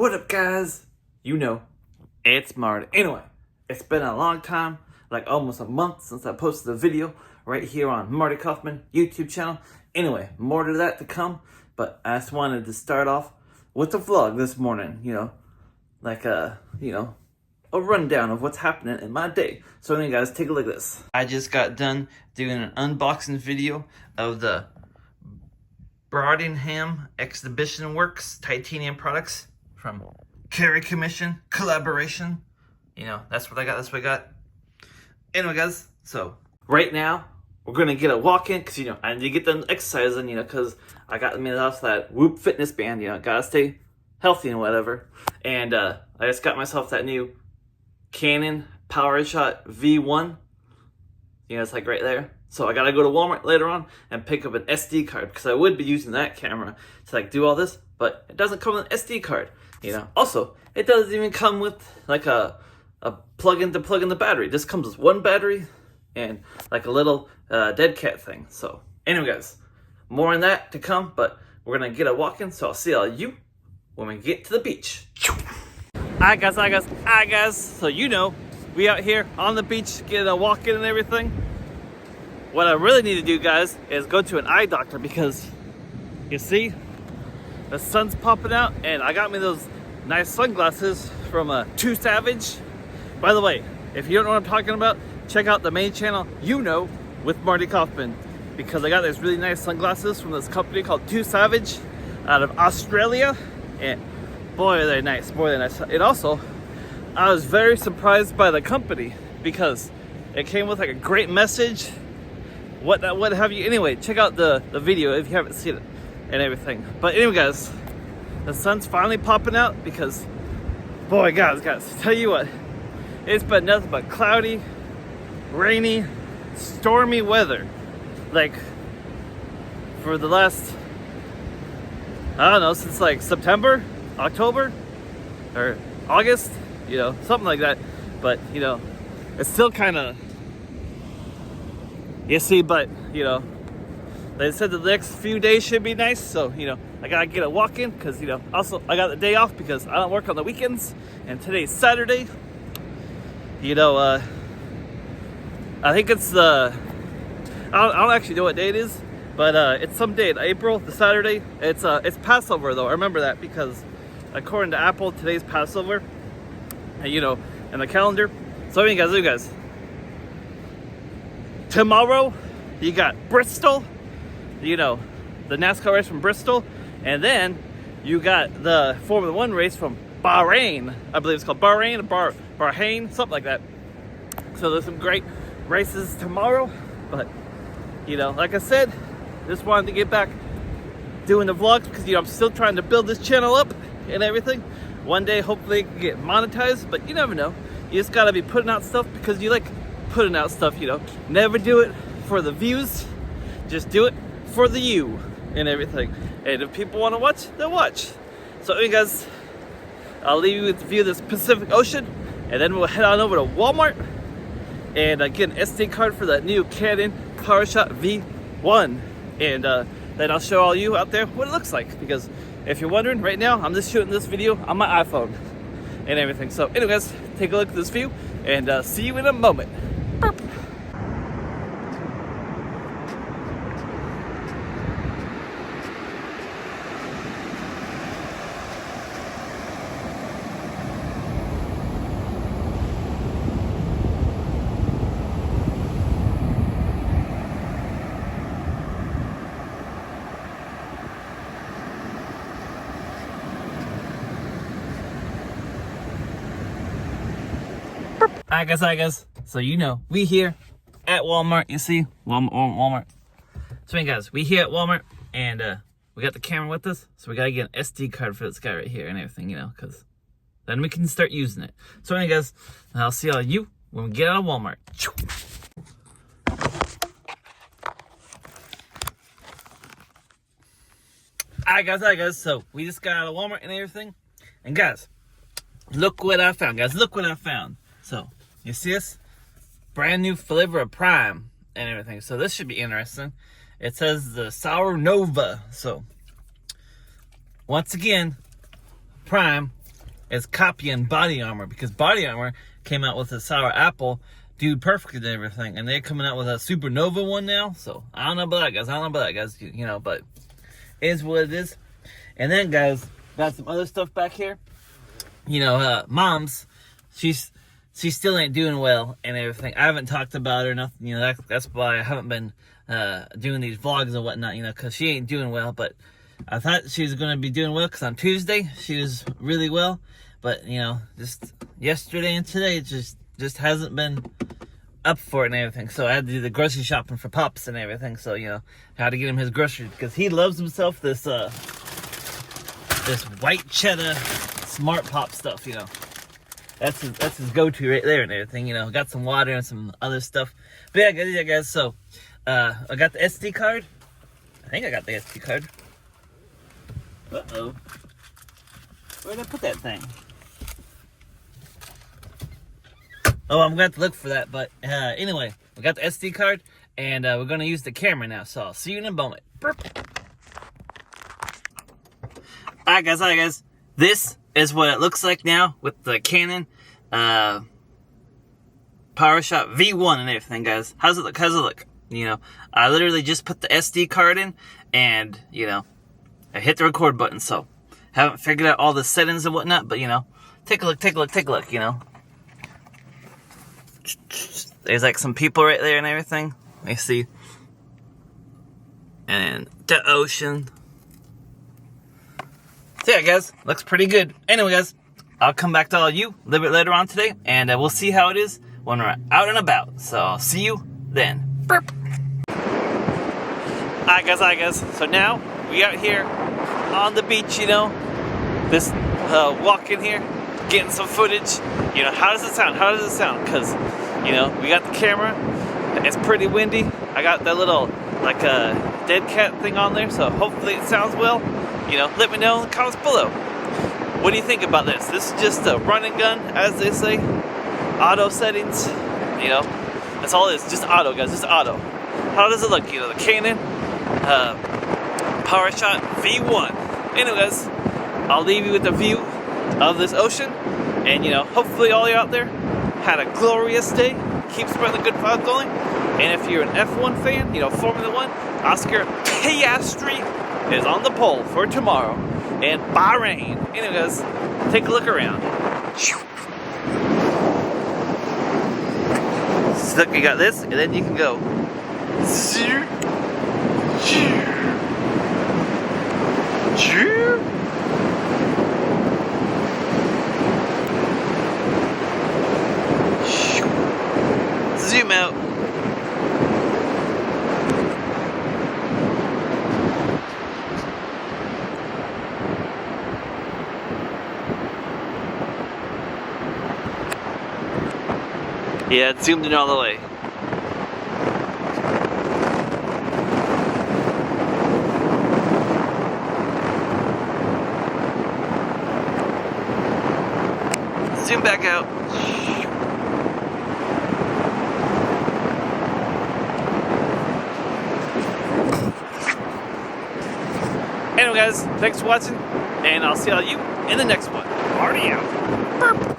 What up, guys? You know, it's Marty. Anyway, it's been a long time, like almost a month since I posted a video right here on Marty Kauffman YouTube channel. Anyway, more to that to come, but I just wanted to start off with a vlog this morning, like a rundown of what's happening in my day. So anyway, guys, take a look at this. I just got done doing an unboxing video of the Broadingham Exhibition Works titanium products from Carry Commission Collaboration. That's what I got. Anyway, guys, so right now we're gonna get a walk in because I need to get done exercising, because I got me off that Whoop fitness band. Gotta stay healthy and whatever. And I just got myself that new Canon PowerShot V1. It's like right there. So I gotta go to Walmart later on and pick up an SD card because I would be using that camera to like do all this, but it doesn't come with an SD card. Also, it doesn't even come with like a plug-in to plug in the battery. This comes with one battery and like a little dead cat thing. So anyway, guys, more on that to come, but we're gonna get a walk in. So I'll see all you when we get to the beach. Alright guys. So we out here on the beach getting a walk in and everything. What I really need to do, guys, is go to an eye doctor because you see the sun's popping out, and I got me those nice sunglasses from Too Savage. By the way, if you don't know what I'm talking about, check out the main channel, with Marty Kauffman, because I got these really nice sunglasses from this company called Too Savage out of Australia, and boy, they're nice. And also, I was very surprised by the company because it came with like a great message. What have you? Anyway, check out the video if you haven't seen it and everything. But anyway, guys, the sun's finally popping out because, boy, guys, tell you what, it's been nothing but cloudy, rainy, stormy weather. Like, for the last, I don't know, since like September, October, or August, something like that. But, it's still kind of, but, they said the next few days should be nice, so, I gotta get a walk in, because, also, I got the day off because I don't work on the weekends, and today's Saturday. I think it's I don't actually know what day it is, but, it's some day in April, the Saturday. It's Passover, though. I remember that, because according to Apple, today's Passover, in the calendar. So, anyway, guys, tomorrow, you got Bristol, the NASCAR race from Bristol, and then you got the Formula One race from Bahrain. I believe it's called Bahrain, Bahrain, something like that. So there's some great races tomorrow, but, like I said, just wanted to get back doing the vlogs because, I'm still trying to build this channel up and everything. One day, hopefully, it can get monetized, but you never know. You just gotta be putting out stuff because you like putting out stuff, Never do it for the views, just do it for the you and everything. And if people want to watch, they'll watch. So anyway, guys, I'll leave you with the view of this Pacific Ocean, and then we'll head on over to Walmart and get an SD card for that new Canon PowerShot V1. And then I'll show all you out there what it looks like, because if you're wondering, right now, I'm just shooting this video on my iPhone and everything. So anyway, guys, take a look at this view, and see you in a moment. Burp. Alright guys, so we here at Walmart, you see, Walmart. So anyway, guys, we here at Walmart, and we got the camera with us, so we gotta get an SD card for this guy right here and everything, because then we can start using it. So anyway, guys, I'll see all you when we get out of Walmart. Alright guys, so we just got out of Walmart and everything, and guys, look what I found, So, you see this? Brand new flavor of Prime and everything. So this should be interesting. It says the Sour Nova. So, once again, Prime is copying Body Armor, because Body Armor came out with a sour apple Dude Perfect and everything, and they're coming out with a Supernova one now. So I don't know about that, guys. You know, but it is what it is. And then, guys, got some other stuff back here. You know, Mom's, she still ain't doing well and everything. I haven't talked about her, nothing. You know, that's why I haven't been doing these vlogs and whatnot. You know, because she ain't doing well. But I thought she was going to be doing well, because on Tuesday she was really well. But you know, just yesterday and today it just hasn't been up for it and everything. So I had to do the grocery shopping for Pops and everything. So, you know, I had to get him his groceries, because he loves himself this white cheddar Smart Pop stuff, you know. That's his go-to right there and everything, you know. Got some water and some other stuff. But yeah, guys, so I got the SD card. I think I got the SD card. Uh-oh. Where did I put that thing? Oh, I'm going to have to look for that, but anyway, we got the SD card, and we're going to use the camera now, so I'll see you in a moment. Alright guys, this is what it looks like now with the Canon PowerShot V1 and everything, guys. How's it look? You know, I literally just put the SD card in, and, you know, I hit the record button, so haven't figured out all the settings and whatnot, but, you know, take a look, you know. There's like some people right there and everything. Let me see. And the ocean. So yeah, guys, looks pretty good. Anyway, guys, I'll come back to all of you a little bit later on today, and we'll see how it is when we're out and about. So I'll see you then. Burp. Alright guys. So now we out here on the beach, you know. This walk in here, getting some footage. You know, how does it sound? Because, you know, we got the camera. It's pretty windy. I got that little, like, dead cat thing on there, so hopefully it sounds well. You know, let me know in the comments below. What do you think about this? This is just a run and gun, as they say. Auto settings. You know, that's all it is. Just auto, guys. Just auto. How does it look? You know, the Canon PowerShot V1. Anyway, guys, I'll leave you with the view of this ocean. And, you know, hopefully all you out there had a glorious day. Keep spreading the good vibes going. And if you're an F1 fan, you know, Formula 1, Oscar Piastri is on the pole for tomorrow in Bahrain. Anyway, guys, take a look around. So look, you got this, and then you can go. Zoom out. Yeah, it zoomed in all the way. Zoom back out. Anyway, guys, thanks for watching, and I'll see all you in the next one. Marty out. Burp.